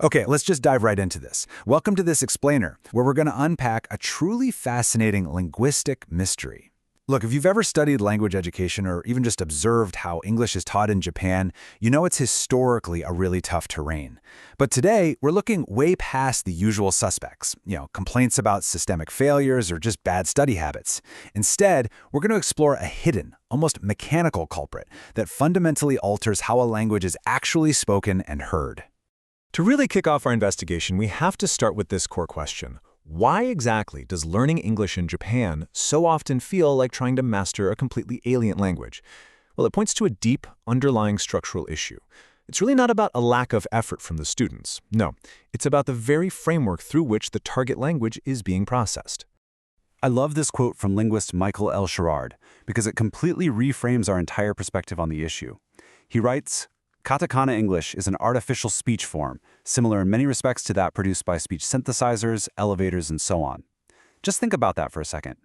Okay, let's just dive right into this. Welcome to this explainer, where we're going to unpack a truly fascinating linguistic mystery. Look, if you've ever studied language education or even just observed how English is taught in Japan, you know it's historically a really tough terrain. But today, we're looking way past the usual suspects, complaints about systemic failures or just bad study habits. Instead, we're going to explore a hidden, almost mechanical culprit that fundamentally alters how a language is actually spoken and heard. To really kick off our investigation, we have to start with this core question. Why exactly does learning English in Japan so often feel like trying to master a completely alien language? Well, it points to a deep, underlying structural issue. It's really not about a lack of effort from the students. No, it's about the very framework through which the target language is being processed. I love this quote from linguist Michael L. Sherrard because it completely reframes our entire perspective on the issue. He writes, Katakana English is an artificial speech form, similar in many respects to that produced by speech synthesizers, elevators, and so on. Just think about that for a second.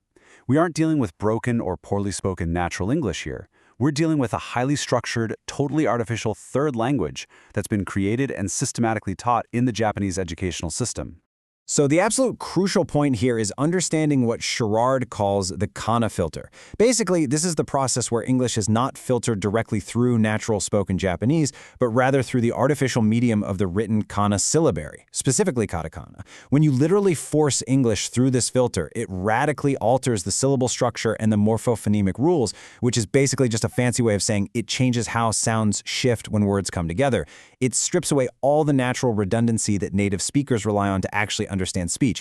We aren't dealing with broken or poorly spoken natural English here. We're dealing with a highly structured, totally artificial third language that's been created and systematically taught in the Japanese educational system. So the absolute crucial point here is understanding what Sherrard calls the Kana filter. Basically, this is the process where English is not filtered directly through natural spoken Japanese, but rather through the artificial medium of the written kana syllabary, specifically katakana. When you literally force English through this filter, it radically alters the syllable structure and the morphophonemic rules, which is basically just a fancy way of saying it changes how sounds shift when words come together. It strips away all the natural redundancy that native speakers rely on to actually understand speech.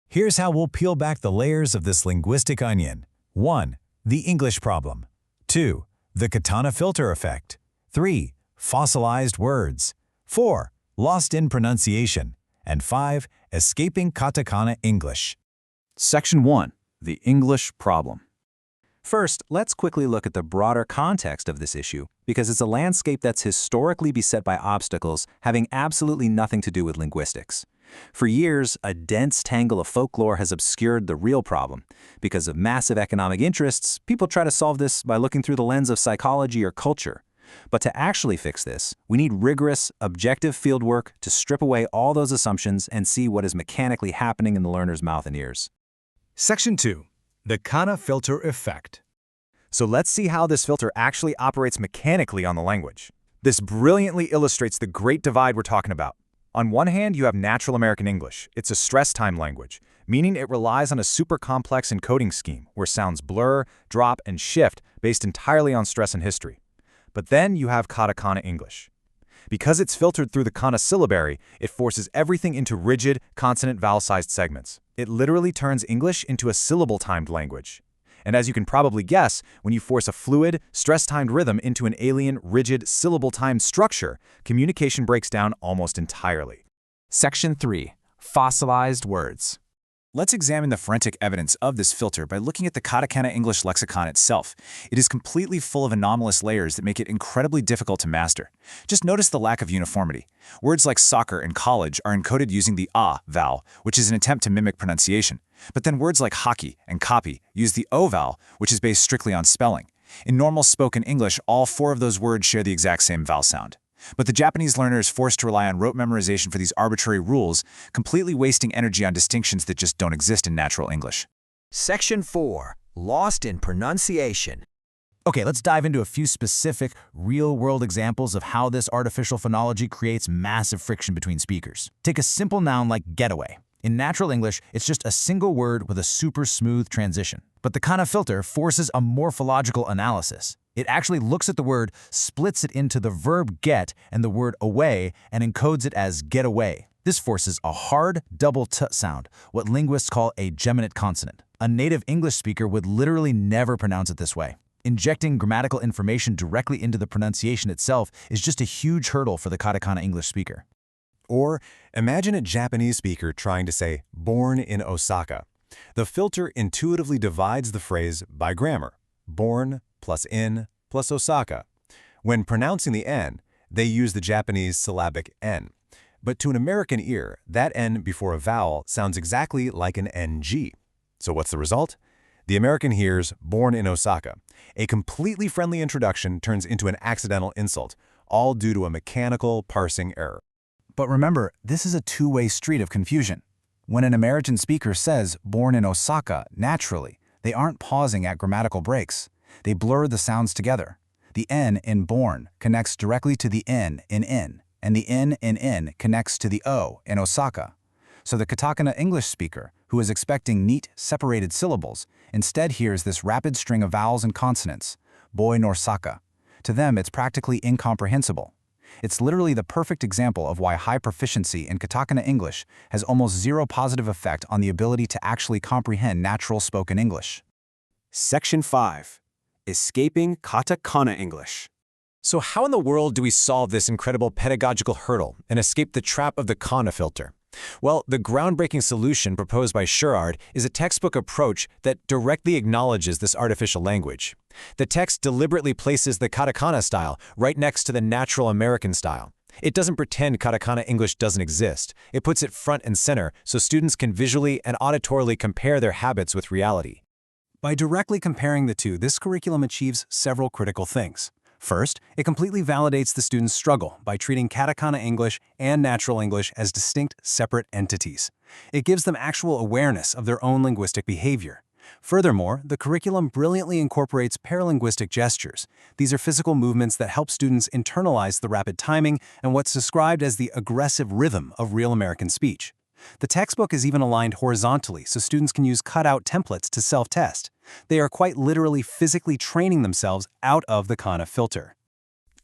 Here's how we'll peel back the layers of this linguistic onion. 1. The English problem. 2. The Katakana filter effect. 3. Fossilized words. 4. Lost in pronunciation. And 5. Escaping katakana English. Section 1. The English problem. First, let's quickly look at the broader context of this issue, because it's a landscape that's historically beset by obstacles having absolutely nothing to do with linguistics. For years, a dense tangle of folklore has obscured the real problem. Because of massive economic interests, people try to solve this by looking through the lens of psychology or culture. But to actually fix this, we need rigorous, objective fieldwork to strip away all those assumptions and see what is mechanically happening in the learner's mouth and ears. Section 2. The Katakana filter effect. So let's see how this filter actually operates mechanically on the language. This brilliantly illustrates the great divide we're talking about. On one hand, you have natural American English. It's a stress-time language, meaning it relies on a super complex encoding scheme where sounds blur, drop, and shift based entirely on stress and history. But then you have Katakana English. Because it's filtered through the kana syllabary, it forces everything into rigid, consonant-vowel-sized segments. It literally turns English into a syllable-timed language. And as you can probably guess, when you force a fluid, stress-timed rhythm into an alien, rigid, syllable-timed structure, communication breaks down almost entirely. Section 3. Fossilized words. Let's examine the forensic evidence of this filter by looking at the Katakana English lexicon itself. It is completely full of anomalous layers that make it incredibly difficult to master. Just notice the lack of uniformity. Words like soccer and college are encoded using the ah vowel, which is an attempt to mimic pronunciation. But then words like hockey and copy use the o vowel, which is based strictly on spelling. In normal spoken English, all 4 of those words share the exact same vowel sound. But the Japanese learner is forced to rely on rote memorization for these arbitrary rules, completely wasting energy on distinctions that just don't exist in natural English. Section 4. Lost in pronunciation. Okay, let's dive into a few specific, real-world examples of how this artificial phonology creates massive friction between speakers. Take a simple noun like getaway. In natural English, it's just a single word with a super smooth transition. But the Katakana filter forces a morphological analysis. It actually looks at the word, splits it into the verb get and the word away, and encodes it as get away. This forces a hard double t sound, what linguists call a geminate consonant. A native English speaker would literally never pronounce it this way. Injecting grammatical information directly into the pronunciation itself is just a huge hurdle for the Katakana English speaker. Or imagine a Japanese speaker trying to say born in Osaka. The filter intuitively divides the phrase by grammar, born plus in plus Osaka. When pronouncing the N, they use the Japanese syllabic N. But to an American ear, that N before a vowel sounds exactly like an NG. So what's the result? The American hears born in Osaka. A completely friendly introduction turns into an accidental insult, all due to a mechanical parsing error. But remember, this is a two-way street of confusion. When an American speaker says born in Osaka naturally, they aren't pausing at grammatical breaks. They blur the sounds together. The N in born connects directly to the N in in, and the N in in connects to the O in Osaka. So the Katakana English speaker, who is expecting neat, separated syllables, instead hears this rapid string of vowels and consonants, boy nor saka. To them, it's practically incomprehensible. It's literally the perfect example of why high proficiency in Katakana English has almost zero positive effect on the ability to actually comprehend natural spoken English. Section 5. Escaping Katakana English. So how in the world do we solve this incredible pedagogical hurdle and escape the trap of the Kana filter? Well, the groundbreaking solution proposed by Sherard is a textbook approach that directly acknowledges this artificial language. The text deliberately places the katakana style right next to the natural American style. It doesn't pretend katakana English doesn't exist. It puts it front and center so students can visually and auditorily compare their habits with reality. By directly comparing the two, this curriculum achieves several critical things. First, it completely validates the student's struggle by treating Katakana English and Natural English as distinct, separate entities. It gives them actual awareness of their own linguistic behavior. Furthermore, the curriculum brilliantly incorporates paralinguistic gestures. These are physical movements that help students internalize the rapid timing and what's described as the aggressive rhythm of real American speech. The textbook is even aligned horizontally so students can use cutout templates to self-test. They are quite literally physically training themselves out of the Kana filter.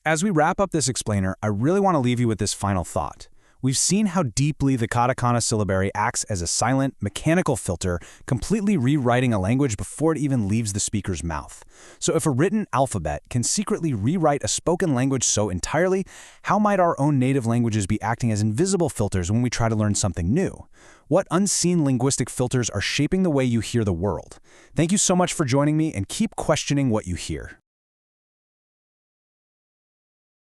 As we wrap up this explainer, I really want to leave you with this final thought. We've seen how deeply the katakana syllabary acts as a silent, mechanical filter, completely rewriting a language before it even leaves the speaker's mouth. So if a written alphabet can secretly rewrite a spoken language so entirely, how might our own native languages be acting as invisible filters when we try to learn something new? What unseen linguistic filters are shaping the way you hear the world? Thank you so much for joining me, and keep questioning what you hear.